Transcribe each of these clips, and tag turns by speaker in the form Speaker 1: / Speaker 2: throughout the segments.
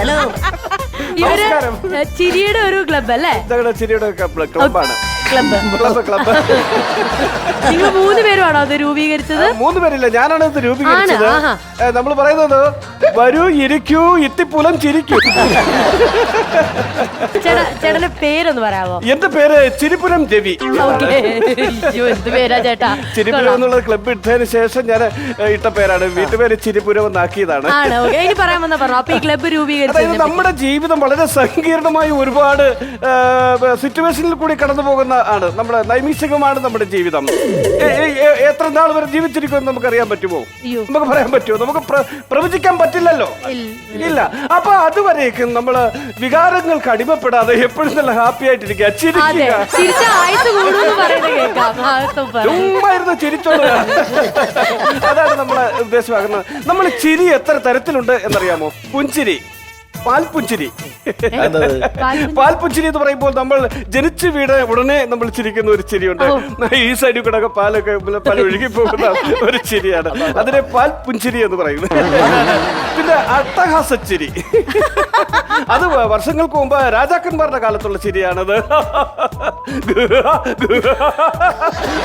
Speaker 1: Hello,
Speaker 2: ഇവര് ചിരിയുടെ ഒരു ക്ലബ് അല്ലേ?
Speaker 3: ചിരിയുടെ ക്ലബാണ്.
Speaker 2: നിങ്ങൾ 3 പേരുമാണോ അത് രൂപീകരിച്ചത്?
Speaker 3: 3 പേരില്ല, ഞാനാണ് ഇത് രൂപീകരിച്ചത്. നമ്മൾ പറയുന്നത് വരൂ, ഇരിക്കൂ, ഇത്തിപ്പുലം ചിരിക്കൂ.
Speaker 2: ചേട്ടന്റെ പേരൊന്ന് പറയാമോ?
Speaker 3: എന്റെ പേര് ചിരിപുരം രവി.
Speaker 2: എന്ത് പേരാ ചേട്ടാ?
Speaker 3: ചിരിപുരം എന്നുള്ള ക്ലബ് ഇട്ടതിന് ശേഷം ഞാൻ ഇട്ട പേരാണ്. വീട്ടുപേര് ചിരിപുരം എന്നാക്കിയതാണ്.
Speaker 2: ഇനി പറയാമെന്നാ പറഞ്ഞു. അപ്പൊ ഈ ക്ലബ് രൂപീകരിച്ചത്
Speaker 3: നമ്മുടെ ജീവിതം വളരെ സങ്കീർണമായി ഒരുപാട് സിറ്റുവേഷനിൽ കൂടി കടന്നു പോകുന്ന ആണ്. നമ്മുടെ നൈമിഷികമാണ് നമ്മുടെ ജീവിതം. എത്ര നാൾ വരെ ജീവിച്ചിരിക്കുമെന്ന് നമുക്ക് അറിയാൻ പറ്റുമോ? നമുക്ക് പറയാൻ പറ്റുമോ? നമുക്ക് പ്രവചിക്കാൻ പറ്റില്ലല്ലോ. ഇല്ല. അപ്പൊ അതുവരേക്കും നമ്മള് വികാരങ്ങൾക്ക് അടിമപ്പെടാതെ എപ്പോഴും നല്ല ഹാപ്പി ആയിട്ടിരിക്കുക, ചിരിക്കുക. ചുമ്മായിരുന്നു ചിരിച്ചോളൂ. അതാണ് നമ്മളെ ഉദ്ദേശമാകുന്നത്. നമ്മൾ ചിരി എത്ര തരത്തിലുണ്ട് എന്നറിയാമോ? പുഞ്ചിരി, പാൽപുഞ്ചിരി. പാൽപുഞ്ചിരി എന്ന് പറയുമ്പോൾ നമ്മൾ ജനിച്ചു വീട് ഉടനെ നമ്മൾ ചിരിക്കുന്ന ഒരു ചിരിയുണ്ട്. ഈ സൈഡിൽ കൂടെ പാലൊക്കെ പല ഒഴുകി പോകുന്ന ഒരു ചിരിയാണ്. അതിനെ പാൽപുഞ്ചിരി എന്ന് പറയുന്നത്. പിന്നെ അട്ടഹാസച്ചിരി, അത് വർഷങ്ങൾക്ക് മുമ്പ് രാജാക്കന്മാരുടെ കാലത്തുള്ള ചിരിയാണത്.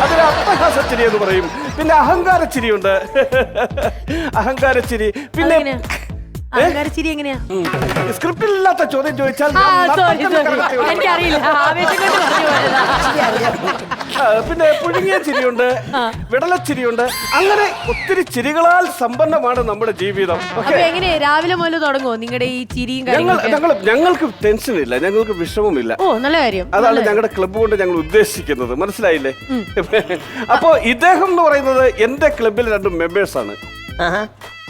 Speaker 3: അതിന് അട്ടഹാസച്ചിരി എന്ന് പറയും. പിന്നെ അഹങ്കാരച്ചിരിയുണ്ട്, അഹങ്കാരച്ചിരി. പിന്നെ സ്ക്രിപ്റ്റിലില്ലാത്ത ചോദ്യം ചോദിച്ചാൽ പിന്നെ പുഴുങ്ങിയ ചിരിയുണ്ട്, വിടലച്ചിരിയുണ്ട്. അങ്ങനെ ഒത്തിരി ചിരികളാൽ സമ്പന്നമാണ് നമ്മുടെ ജീവിതം.
Speaker 2: രാവിലെ മുതൽ തുടങ്ങുമോ നിങ്ങളുടെ ഈ ചിരിയും?
Speaker 3: ഞങ്ങൾക്ക് ടെൻഷൻ ഇല്ല, ഞങ്ങൾക്ക് വിഷമമില്ല.
Speaker 2: നല്ല കാര്യം.
Speaker 3: അതാണ് ഞങ്ങളുടെ ക്ലബ്ബ് കൊണ്ട് ഞങ്ങൾ ഉദ്ദേശിക്കുന്നത്. മനസ്സിലായില്ലേ? അപ്പോ ഇദ്ദേഹം എന്ന് പറയുന്നത് എന്റെ ക്ലബിൽ 2 മെമ്പേഴ്സാണ്.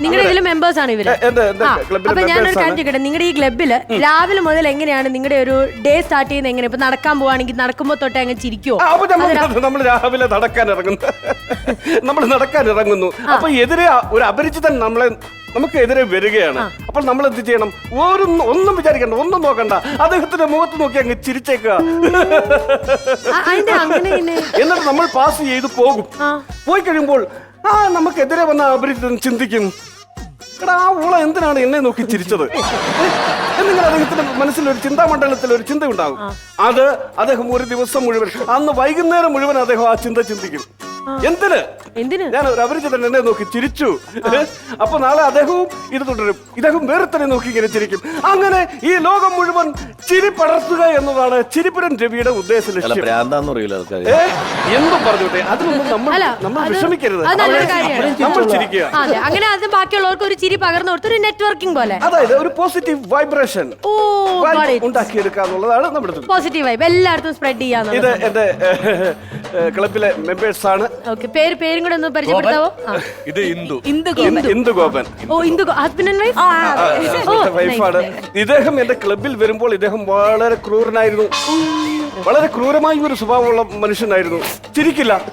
Speaker 2: നിങ്ങളുടെ ഇതിലെ മെമ്പേഴ്സ് ആണ് ഇവര്. അപ്പൊ ഞാനൊരു കാര്യം ചോദിക്കട്ടെ, നിങ്ങളുടെ ഈ ക്ലബില് രാവിലെ മുതൽ എങ്ങനെയാണ് നിങ്ങളുടെ ഒരു ഡേ സ്റ്റാർട്ട് ചെയ്യുന്നത്? എങ്ങനെ ഇപ്പൊ നടക്കാൻ പോവാണെങ്കിൽ നടക്കുമ്പോ തൊട്ടേ അങ്ങ് ചിരിക്കുവോ?
Speaker 3: നമ്മൾ രാവിലെ നടക്കാൻ ഇറങ്ങുന്നു. അപ്പൊ എതിരെ ഒരു അപരിചിതൻ നമുക്ക് എതിരെ വരികയാണ്. അപ്പോൾ നമ്മൾ എന്ത് ചെയ്യണം? ഒന്നും വിചാരിക്കണ്ട, ഒന്നും നോക്കണ്ട, അദ്ദേഹത്തിന്റെ മുഖത്ത് നോക്കി അങ്ങ് ചിരിച്ചേക്കുക. എന്നിട്ട് നമ്മൾ പാസ് ചെയ്ത് പോകും. പോയി കഴിയുമ്പോൾ നമുക്കെതിരെ വന്ന അപരിചിതൻ ചിന്തിക്കും, എടാ ആ ഊള എന്തിനാണ് എന്നെ നോക്കി ചിരിച്ചത് എന്നിങ്ങനെ അദ്ദേഹത്തിന്റെ മനസ്സിലൊരു ചിന്താമണ്ഡലത്തിൽ ഒരു ചിന്ത ഉണ്ടാകും. അത് അദ്ദേഹം ഒരു ദിവസം മുഴുവൻ, അന്ന് വൈകുന്നേരം മുഴുവൻ അദ്ദേഹം ആ ചിന്ത ചിന്തിക്കും. എന്തിന് ഞാൻ ഒരു അപരിചിതൻ എന്നെ നോക്കി ചിരിച്ചു. അപ്പൊ നാളെ അദ്ദേഹവും ഇത് തുടരും. ഇദ്ദേഹം വേറെ തന്നെ നോക്കി ഇങ്ങനെ ചിരിക്കും. അങ്ങനെ ഈ ലോകം മുഴുവൻ ചിരി പടർത്തുക എന്നതാണ് ചിരിപുരം രവിയുടെ ഉദ്ദേശ ലക്ഷ്യം. എന്തും പറഞ്ഞോട്ടെ, അതിനൊന്നും നമ്മൾ വിഷമിക്കരുത്. നമ്മൾ ചിരിക്കുക.
Speaker 2: അങ്ങനെ അത് ബാക്കിയുള്ളവർക്ക് ഒരു ചിരി പകർന്നു കൊടുത്തൊരു നെറ്റ്വർക്കിംഗ് പോലെ,
Speaker 3: അതായത് ഒരു പോസിറ്റീവ് വൈബ്രേഷൻ ഉണ്ടാക്കിയെടുക്കുക എന്നുള്ളതാണ് നമ്മുടെ
Speaker 2: പോസിറ്റീവ് വൈബ് എല്ലായിടത്തും സ്പ്രെഡ് ചെയ്യാൻ.
Speaker 3: ഇത് എന്റെ ക്ലബിലെ മെമ്പേഴ്സ് ആണ്.
Speaker 2: പേരും കൂടെ ഒന്ന് പരിചയപ്പെടുത്താവോ?
Speaker 3: ഇത് ഇന്ദു ഗോപൻ.
Speaker 2: ഹസ്ബൻഡ് ആൻഡ്
Speaker 3: വൈഫാണ്. ഇദ്ദേഹം എന്റെ ക്ലബിൽ വരുമ്പോൾ ഇദ്ദേഹം വളരെ ക്രൂരനായിരുന്നു. വളരെ ക്രൂരമായ ഒരു സ്വഭാവമുള്ള മനുഷ്യനായിരുന്നു. ചിരിക്കില്ലായിരുന്നു.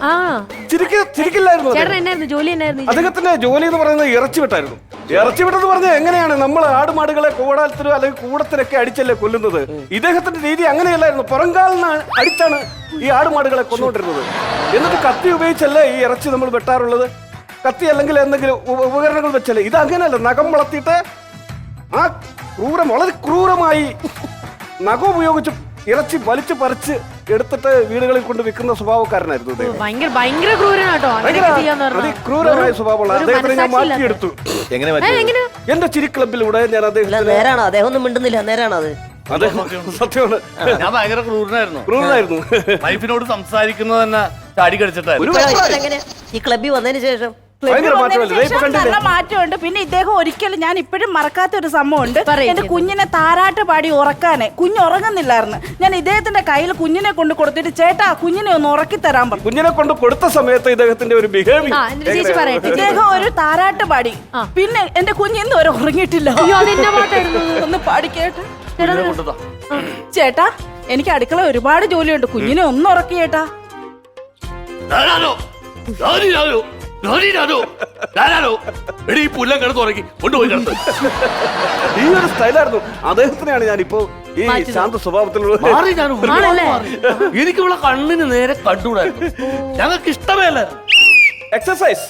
Speaker 3: അദ്ദേഹത്തിന്റെ ജോലി എന്ന് പറയുന്നത് ഇറച്ചിവിട്ടായിരുന്നു. ഇറച്ചിവിട്ടെന്ന് പറഞ്ഞാൽ എങ്ങനെയാണ് നമ്മൾ ആടുമാടുകളെ കൂടാത്തിലോ അല്ലെങ്കിൽ കൂടത്തിലൊക്കെ അടിച്ചല്ലേ കൊല്ലുന്നത്? ഇദ്ദേഹത്തിന്റെ രീതി അങ്ങനെയല്ലായിരുന്നു. പുറംകാലിന് അടിച്ചാണ് ഈ ആടുമാടുകളെ കൊന്നുകൊണ്ടിരുന്നത്. എന്നിട്ട് കത്തി ഉപയോഗിച്ചല്ലേ ഈ ഇറച്ചി നമ്മൾ വെട്ടാറുള്ളത്. കത്തി അല്ലെങ്കിൽ എന്തെങ്കിലും ഉപകരണങ്ങൾ വെച്ചല്ലേ. ഇത് അങ്ങനെയല്ല, നഖം വളർത്തിയിട്ട് വളരെ ക്രൂരമായി നഖം ഉപയോഗിച്ച് ഇറച്ചി വലിച്ചു പറിച്ച് എടുത്തിട്ട് വീടുകളിൽ കൊണ്ട് വിൽക്കുന്ന സ്വഭാവക്കാരനായിരുന്നു. ക്രൂരമായ സ്വഭാവമുള്ള അദ്ദേഹത്തിന് ഞാൻ മാറ്റിയെടുത്തു എന്റെ ചിരി ക്ലബിലൂടെ. ഞാൻ
Speaker 1: അദ്ദേഹം ഒന്നും മിണ്ടുന്നില്ല. നേരാണോ അത്?
Speaker 3: സത്യമാണ്.
Speaker 4: ഞാൻ ഭയങ്കര ക്രൂരനായിരുന്നു. വൈഫിനോട് സംസാരിക്കുന്നത് തന്നെ ചാടി കടിച്ചിട്ടായിരുന്നു.
Speaker 1: ഈ ക്ലബിൽ വന്നതിന് ശേഷം
Speaker 5: മാറ്റമുണ്ട്. പിന്നെ ഇദ്ദേഹം ഒരിക്കലും ഞാൻ ഇപ്പോഴും മറക്കാത്ത ഒരു സംഭവമുണ്ട്. എന്റെ കുഞ്ഞിനെ താരാട്ട് പാടി ഉറക്കാനെ, കുഞ്ഞ് ഉറങ്ങുന്നില്ലായിരുന്നു. ഞാൻ ഇദ്ദേഹത്തിന്റെ കയ്യിൽ കുഞ്ഞിനെ കൊണ്ട് കൊടുത്തിട്ട്, ചേട്ടാ കുഞ്ഞിനെ ഒന്ന് ഉറക്കി തരാൻ പറഞ്ഞു.
Speaker 3: കുഞ്ഞിനെ കൊണ്ട് കൊടുത്ത സമയത്ത് ഇദ്ദേഹത്തിന്റെ ഒരു ബിഹേവിയർ,
Speaker 5: ഇദ്ദേഹം ഒരു താരാട്ട് പാടി. പിന്നെ എന്റെ കുഞ്ഞിന്ന് ഒരു ഉറങ്ങിയിട്ടില്ല. ഒന്ന് പാടിക്കേട്ടെ ചേട്ടാ. എനിക്ക് അടുക്കള ഒരുപാട് ജോലിയുണ്ട്. കുഞ്ഞിനെ ഒന്ന് ഉറക്കി ചേട്ടാ.
Speaker 4: എടീ പുല്ല കിടന്ന് ഉറങ്ങി കൊണ്ടുപോയി കിടന്ന്.
Speaker 3: ഈ ഒരു സ്റ്റൈലായിരുന്നു അദ്ദേഹത്തിനെയാണ് ഞാനിപ്പോ ഈ ശാന്ത സ്വഭാവത്തിലുള്ള
Speaker 4: മാറി ഞാൻ
Speaker 2: ആണല്ലേ?
Speaker 4: എനിക്ക് ഇവിടെ കണ്ണിന് നേരെ കണ്ടുകൂടായിരുന്നു. ഞങ്ങൾക്ക് ഇഷ്ടമേ അല്ല.
Speaker 3: എക്സസൈസ്.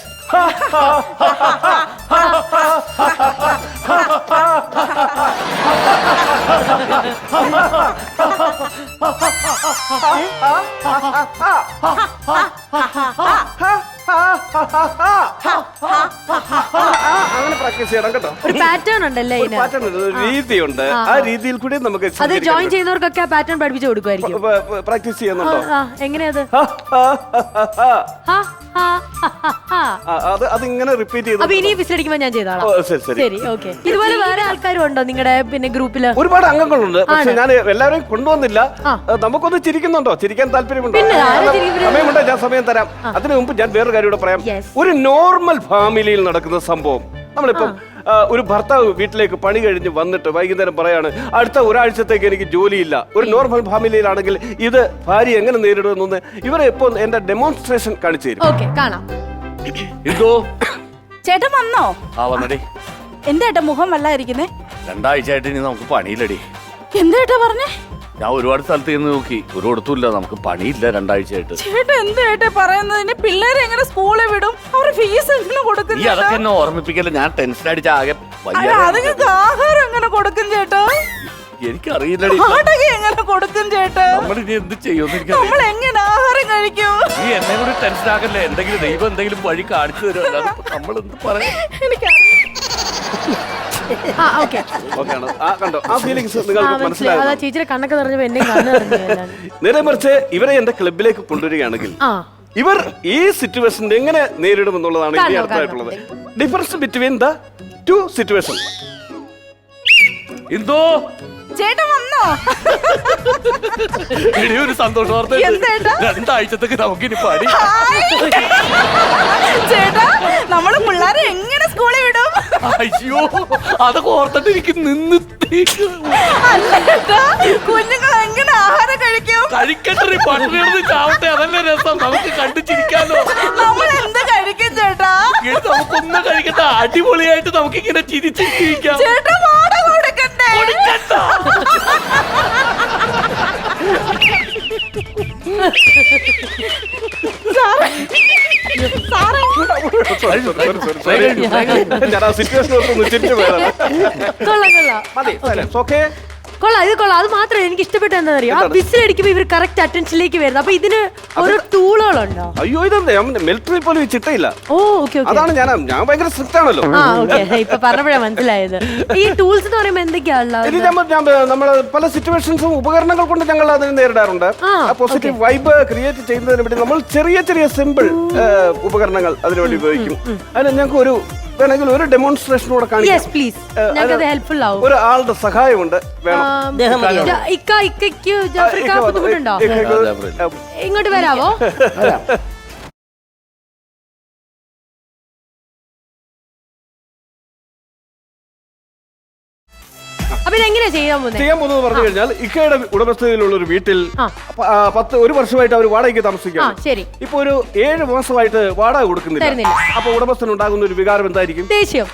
Speaker 3: അങ്ങനെ പ്രാക്ടീസ് ചെയ്യണം കേട്ടോ.
Speaker 2: ഒരു പാറ്റേൺ ഉണ്ടല്ലേ ഇതിന്?
Speaker 3: പാറ്റേൺ രീതിയുണ്ട്. ആ രീതിയിൽ കൂടി നമുക്ക്
Speaker 2: അത് ജോയിൻ ചെയ്യുന്നവർക്കൊക്കെ ആ പാറ്റേൺ പഠിപ്പിച്ചു കൊടുക്കുമായിരിക്കും.
Speaker 3: പ്രാക്ടീസ് ചെയ്യുന്നുണ്ടോ?
Speaker 2: എങ്ങനെയത്?
Speaker 3: അതിങ്ങനെ റിപ്പീറ്റ് ചെയ്ത്
Speaker 2: അപ്പൊ ഇനി വിസിലടിക്കുമ്പോ ഞാൻ ചെയ്തോളാം. ശരി, ഓക്കെ. ഇതുപോലെ വേറെ ആൾക്കാരും ഉണ്ടോ നിങ്ങളുടെ പിന്നെ ഗ്രൂപ്പില്?
Speaker 3: ഒരുപാട് അംഗങ്ങളുണ്ട്. പക്ഷെ ഞാൻ എല്ലാവരെയും കൊണ്ടുവന്നില്ല. നമുക്കൊന്ന് ചിരിക്കുന്നുണ്ടോ? ചിരിക്കാൻ താല്പര്യമുണ്ടോ? സമയമുണ്ടോ? ഞാൻ സമയം തരാം. അതിനു മുമ്പ് ഞാൻ വേറൊരു കാര്യം കൂടെ പറയാം. ഒരു നോർമൽ ഫാമിലിയിൽ നടക്കുന്ന സംഭവം. നമ്മളിപ്പം ഒരു ഭർത്താവ് വീട്ടിലേക്ക് പണി കഴിഞ്ഞ് വന്നിട്ട് വൈകുന്നേരം പറയാണ് അടുത്ത ഒരാഴ്ചത്തേക്ക് എനിക്ക് ജോലിയില്ല. ഒരു നോർമൽ ഫാമിലിയിലാണെങ്കിൽ ഇത് ഭാര്യ എങ്ങനെ നേരിടുമെന്ന് ഇവരെ ഇപ്പൊ എന്റെ ഡെമോൺസ്ട്രേഷൻ കാണിച്ചു തരും.
Speaker 2: ഓക്കെ, കാണാം.
Speaker 4: എന്തോ
Speaker 5: ചേട്ടൻ വന്നോ?
Speaker 4: ആ വന്നടി.
Speaker 5: എന്താ ഏട്ടാ മുഖം വല്ലായിരിക്കുന്നേ?
Speaker 4: 2 ആഴ്ചയായിട്ട് ഇനി നമുക്ക് പണിയില്ലടി.
Speaker 5: എന്താ ഏട്ടാ പറഞ്ഞേ?
Speaker 4: ഞാൻ ഒരുപാട് സ്ഥലത്ത് ചെന്ന് നോക്കി, ഒരു കൊടുത്തില്ല. നമുക്ക് പണിയില്ല 2 ആഴ്ചയായിട്ട്.
Speaker 5: ചേട്ടാ എന്താ ഏട്ടാ പറയുന്നത്? പിള്ളേരെ എങ്ങനെ സ്കൂളിൽ വിടും? അവരുടെ ഫീസ് എങ്ങനെ
Speaker 4: ഈ
Speaker 5: കൊടുക്കും?
Speaker 4: അതൊക്കെ എന്നെ ഓർമ്മിപ്പിക്കല്ല. ഞാൻ ടെൻഷൻ അടിച്ച ആകെ
Speaker 5: അതുങ്ങൾക്ക് ആഹാരം എങ്ങനെ കൊടുക്കും ചേട്ടാ?
Speaker 4: എനിക്കറിയില്ലടി.
Speaker 5: വാടക എങ്ങനെ കൊടുക്കും ചേട്ടാ?
Speaker 4: നമ്മളിനി എന്ത് ചെയ്യുമെന്ന്
Speaker 5: നമ്മൾ
Speaker 4: എനിക്കറിയില്ല.
Speaker 5: എങ്ങനെ ആഹാരം കഴിക്കും?
Speaker 4: നീ എന്നെ കൂടി ടെൻഷൻ ആക്കല്ലേ. എന്തെങ്കിലും ദൈവം എന്തെങ്കിലും വഴി കാണിച്ചു തരുമല്ലോ. നമ്മൾ എന്ത് പറയാം?
Speaker 3: കണ്ടോ ആ ഫീലിങ്സ് നിങ്ങൾക്ക് മനസ്സിലായോ?
Speaker 2: ചേച്ചിയുടെ കണ്ണൊക്കെ നിറഞ്ഞപ്പോ എന്നെ കണ്ണ് നിറഞ്ഞു.
Speaker 3: നേരെ മറിച്ച് ഇവരെ എന്റെ ക്ലബിലേക്ക് കൊണ്ടുവരികയാണെങ്കിൽ ഇവർ ഈ സിറ്റുവേഷൻ എങ്ങനെ നേരിടും എന്നുള്ളതാണ് ഇനി അടുത്തായിട്ടുള്ളത്. Difference between the 2 situation.
Speaker 4: എന്തോ
Speaker 5: ചേട്ടൻ വന്നോ?
Speaker 4: ഒരു സന്തോഷ വാർത്ത.
Speaker 5: എന്തേട്ടാ?
Speaker 4: 2 ആഴ്ചത്തേക്ക് നമുക്കിനി പണി.
Speaker 5: ചേട്ടാ നമ്മള് പിള്ളേരെ എങ്ങനെ സ്കൂളിൽ വിടും?
Speaker 4: അയ്യോ അതൊക്കെ ഓർത്തിട്ട് എനിക്ക് നിന്ന്
Speaker 5: കുഞ്ഞുങ്ങൾ എങ്ങനെ ആഹാരം കഴിക്കും?
Speaker 4: കഴിക്കട്ടെ, പട്ടിണിയെടുത്ത് ചാവട്ടെ. അതല്ലേ രസം. നമുക്ക് കണ്ടു ചിരിക്കാലോ.
Speaker 5: നമ്മൾ എന്ത് കഴിക്കും ചേട്ടാ?
Speaker 4: നമുക്കൊന്നും കഴിക്കട്ടെ. അടിപൊളിയായിട്ട് നമുക്കിങ്ങനെ ചിരിച്ചിരിക്കാം.
Speaker 5: ചേട്ടാ വാടക കൊടുക്കണ്ടേ?
Speaker 3: ഞാൻ ആ സിറ്റുവേഷൻ ഒന്ന് ചിരിച്ചു പോയതാണ്. മതി, ഓക്കെ.
Speaker 2: കൊള്ളാം, ഇത് കൊള്ളാം. അത് മാത്രമേ എനിക്ക് ഇഷ്ടപ്പെട്ട എന്താണെന്നറിയോ, ആ വിസിലടിക്കുമ്പോ ഇവർ കറക്റ്റ് അറ്റൻഷനിലേക്ക് വരുന്നത്. അപ്പൊ ഇതിന് ഓരോ ടൂളുകളുണ്ടോ?
Speaker 3: അയ്യോ ഇതെന്താ മിലിറ്ററി പോലും ചിട്ടയില്ല.
Speaker 2: ഓ ഓക്കെ ഓക്കെ.
Speaker 3: അതാണ് ഞാൻ ഭയങ്കര സ്ട്രിക്റ്റ് ആണല്ലോ.
Speaker 2: ആ ഓക്കെ, ഇപ്പൊ പറഞ്ഞപ്പോഴാ മനസ്സിലായത്. ഈ ടൂൾസ് എന്ന് പറയുമ്പോ എന്തൊക്കെയാണല്ലോ?
Speaker 3: നമ്മള് പല സിറ്റുവേഷൻസും ഉപകരണങ്ങൾ കൊണ്ട് ഞങ്ങൾ അതിനെ നേരിടാറുണ്ട്. പോസിറ്റീവ് വൈബ് ക്രിയേറ്റ് ചെയ്യുന്നതിന് വേണ്ടി നമ്മൾ ചെറിയ ചെറിയ സിമ്പിൾ ഉപകരണങ്ങൾ അതിനുവേണ്ടി ഉപയോഗിക്കും. അതിന് ഞങ്ങൾക്ക് വേണമെങ്കിൽ ഒരു ഡെമോൺസ്ട്രേഷനോടെ കാണിക്കാം. ഒരു ആളുടെ സഹായമുണ്ട് വേണം.
Speaker 2: ബുദ്ധിമുട്ടുണ്ടോ? ഇങ്ങോട്ട് വരാവോ? അപ്പൊ ഇതെങ്ങനെയാ ചെയ്യാൻ
Speaker 3: പോകുന്നത് പറഞ്ഞു കഴിഞ്ഞാൽ ഇക്കയുടെ ഉടമസ്ഥതയിലുള്ള ഒരു വീട്ടിൽ 1 വർഷമായിട്ട് അവർ വാടകയ്ക്ക് താമസിക്കാം. ഇപ്പൊ ഒരു 7 മാസമായിട്ട് വാടക കൊടുക്കുന്നില്ല. അപ്പൊ ഉടമസ്ഥനുണ്ടാകുന്ന ഒരു വികാരം എന്തായിരിക്കും?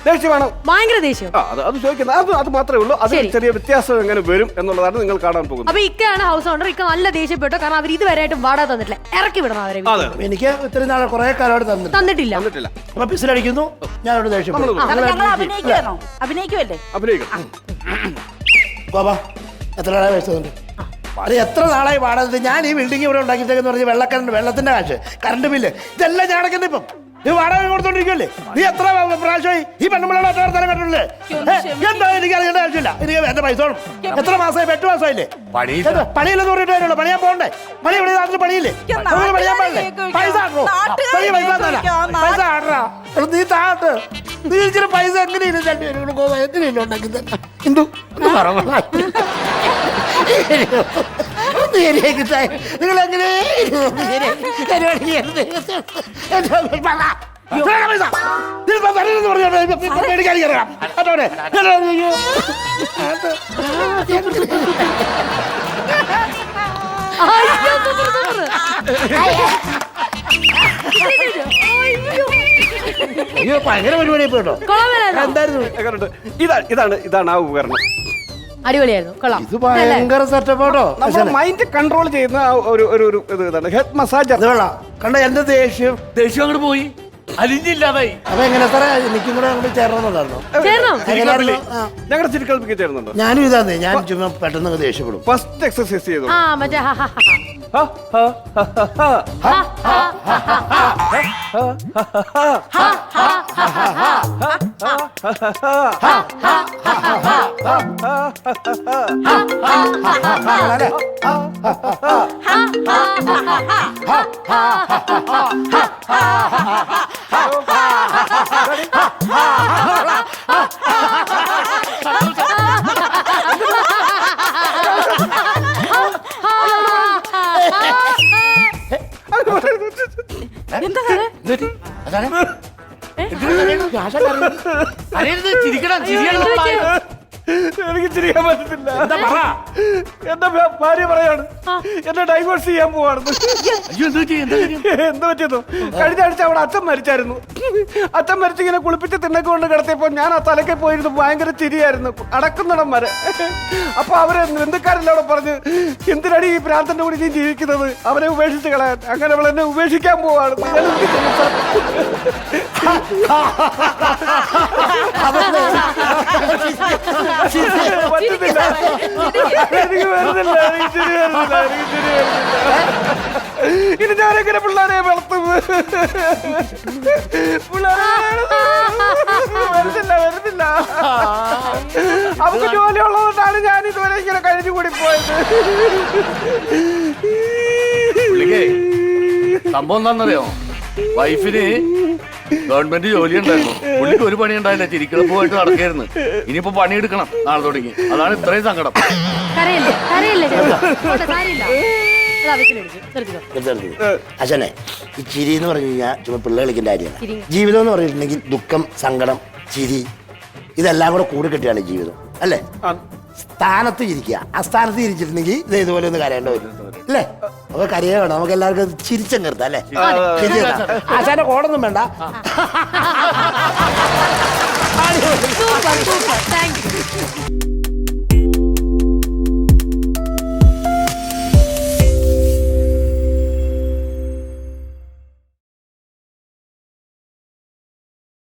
Speaker 3: ദേഷ്യമാണോ?
Speaker 2: ഭയങ്കര ദേഷ്യം.
Speaker 3: അത് ചോദിക്കുന്നത് അത് മാത്രമേ ഉള്ളൂ. അതിൽ ചെറിയ വ്യത്യാസം എങ്ങനെ വരും എന്നുള്ളതാണ് നിങ്ങൾ കാണാൻ പോകുന്നത്.
Speaker 2: അപ്പൊ ഇക്കയാണ് ഹൗസ് ഓണർ. ഇക്ക നല്ല ദേഷ്യപ്പെട്ടു. കാരണം അവർ ഇതുവരെയായിട്ടും വാടക തന്നിട്ടില്ല. ഇറക്കി വിടണം അവരെ.
Speaker 6: എനിക്ക് ഇത്രയും നാളെ കുറെ കാലമായിട്ട്
Speaker 2: തന്നിട്ടില്ല.
Speaker 6: അപ്പൊ പിസിലടിക്കുന്നു. ഞാനോട് ദേഷ്യപ്പെടും.
Speaker 3: അഭിനയിക്കണം.
Speaker 6: ബാബാ എത്ര നാളെ വെച്ചതുണ്ട്? അത് എത്ര നാളായി വാടക? ഞാൻ ഈ ബിൽഡിംഗ് ഇവിടെ ഉണ്ടാക്കിയിട്ടേക്കെന്ന് പറഞ്ഞ് വെള്ളത്തിന്റെ കാശ്, കറണ്ട് ബില്ല്, ഇതെല്ലാം ഞാൻ അടക്കുന്നത്. ഇപ്പം നീ വാടക കൊടുത്തോണ്ടിരിക്കുമല്ലേ? നീ എത്ര പ്രാവശ്യമായി ഈ പെണ്ണുമ്പിള്ളയുടെ ഒറ്റ തലം കെട്ടില്ലേ? എന്താ എനിക്ക് അറിയേണ്ട ആവശ്യമില്ല. എനിക്ക് എന്റെ പൈസ വേണം. എത്ര മാസമായി? 8 മാസമായില്ലേ? പണിയില്ലെന്ന് പറഞ്ഞിട്ട് കാര്യമുള്ളൂ. പണിയാൻ പോകണ്ടേ? പണി ഇവിടെ നാട്ടിൽ പണിയില്ലേ? പണിയാൻ പാടില്ലേ? പൈസ ആടോ? പൈസ ആടറാ. നീ താട്ട്. നീ ഇച്ചിരി പൈസ എങ്ങനെയില്ല എങ്ങനെയില്ല ഉണ്ടാക്കി എന്തോ നിങ്ങൾ എങ്ങനെ
Speaker 2: അയ്യോ, സൂപ്പർ, സൂപ്പർ.
Speaker 6: അയ്യോ ഭയങ്കര പരിപാടി കേട്ടോ.
Speaker 2: കൊള്ളാമല്ലോ.
Speaker 6: എന്തായിരുന്നു
Speaker 3: ഇതാണ് ആ ഉപകരണം.
Speaker 2: അടിപൊളിയായിരുന്നു, കൊള്ളാം.
Speaker 6: ഇത് ഭയങ്കര സെറ്റപ്പോട്ടോ.
Speaker 3: നമ്മുടെ മൈൻഡ് കൺട്രോൾ ചെയ്യുന്ന ആ ഒരു ഇതാണ് ഹെഡ് മസാജ്.
Speaker 6: അത് വേണം കണ്ട എന്റെ ദേഷ്യം
Speaker 4: അങ്ങോട്ട് പോയി അലിഞ്ഞില്ലാതായി.
Speaker 6: അപ്പൊ എങ്ങനെ സാറേ എനിക്കും കൂടെ അങ്ങോട്ട് ചേർന്നതാണോ?
Speaker 2: ചേർന്നോ?
Speaker 3: ഞങ്ങളുടെ ചിരിക്കളിപ്പിക്കാൻ ചേരുന്നുണ്ട്.
Speaker 6: ഞാനും ഇതാന്നേ, ഞാൻ ചുമ്മാ പെട്ടെന്ന് ദേഷ്യപ്പെടും.
Speaker 3: ഫസ്റ്റ് എക്സസൈസ് ചെയ്തു.
Speaker 2: ആ മറ്റേ ഹ, ഹ, ഹ, ഹ.
Speaker 3: ഹ, ഹ, ഹ, ഹ, ഹ.
Speaker 5: എന്താ സാറേ?
Speaker 4: അറിയരുത്, ചിരിക്കണം, ചിരിയാണ്.
Speaker 3: എനിക്ക് ചിരിക്കാൻ പറ്റത്തില്ല. എന്റെ ഭാര്യ പറയാണ് എന്നെ ഡൈവോഴ്സ് ചെയ്യാൻ പോവാണെന്ന്.
Speaker 4: അയ്യോ, എന്താ പറ്റി? എന്താ കാര്യം?
Speaker 3: എന്താ പറ്റിയതോ? കഴിഞ്ഞ ആഴ്ച അവിടെ അച്ഛൻ മരിച്ചായിരുന്നു. അച്ഛൻ മരിച്ചിങ്ങനെ കുളിപ്പിച്ച് തിന്നൊക്കെ കൊണ്ട് കിടത്തിയപ്പോ ഞാൻ ആ തലക്കെ പോയിരുന്നു. ഭയങ്കര ചിരിയായിരുന്നു അടക്കുന്നിടം വരെ. അപ്പൊ അവര് ബന്ധുക്കാരെല്ലാം അവിടെ പറഞ്ഞ് എന്തിനാണ് ഈ ഭ്രാന്തന്റെ കൂടി നീ ജീവിക്കുന്നത്, അവനെ ഉപേക്ഷിച്ച് കളയാൻ. അങ്ങനെ അവൾ എന്നെ ഉപേക്ഷിക്കാൻ പോവാണ്. പറ്റുന്നില്ല, എനിക്ക് വരുന്നില്ല, എനിക്ക് ചിരി വരുന്നില്ല, എനിക്ക് ചിരി വരുന്നില്ല. ഇനി ഞാനെങ്ങനെ പിള്ളേരെ വളർത്തും? വരുന്നില്ല. അവർക്ക് ജോലി ഉള്ളതുകൊണ്ടാണ് ഞാൻ ഇതുവരെ ഇങ്ങനെ കഴിഞ്ഞു കൂടി പോയത്.
Speaker 4: പുള്ളിക്കേ സംഭവം എന്താണെന്നറിയോ? വൈഫിന് ഗവൺമെന്റ് ജോലി ഉണ്ടായിരുന്നു, പുള്ളിക്ക് ഒരു പണി ഉണ്ടായില്ല, ചിരിക്കളപ്പുമായിട്ട് നടക്കായിരുന്നു. ഇനിയിപ്പോ പണിയെടുക്കണം നാളെ തുടങ്ങി. അതാണ് ഇത്രയും സങ്കടം.
Speaker 2: കരയില്ലേ, കരയില്ലേ ചേട്ടാ? പോട്ടെ, കാര്യമില്ല. അത് ആവശ്യമില്ല, ശ്രദ്ധിച്ചോ.
Speaker 6: അച്ഛനെ ഈ ചിരി എന്ന് പറഞ്ഞു കഴിഞ്ഞാൽ ചുമ്മാ പിള്ളേ കളിക്കേണ്ട കാര്യമാണ്.
Speaker 2: ചിരി.
Speaker 6: ജീവിതം എന്ന് പറഞ്ഞിട്ടുണ്ടെങ്കിൽ ദുഃഖം, സങ്കടം, ചിരി ഇതെല്ലാം കൂടെ കൂടി കെട്ടിയാണ് ജീവിതം അല്ലേ? സ്ഥാനത്ത് ഇരിക്കുക, ആ സ്ഥാനത്ത് ഇരിച്ചിട്ടുണ്ടെങ്കിൽ ഇത് ഇതുപോലെ ഒന്ന് കരയേണ്ട വരും അല്ലേ? അപ്പൊ കരയേ വേണം, നമുക്ക് എല്ലാവർക്കും ചിരിച്ചം കരുതാം അല്ലേ? ആശാന്റെ കോടൊന്നും വേണ്ട.
Speaker 2: Super, super, thank you.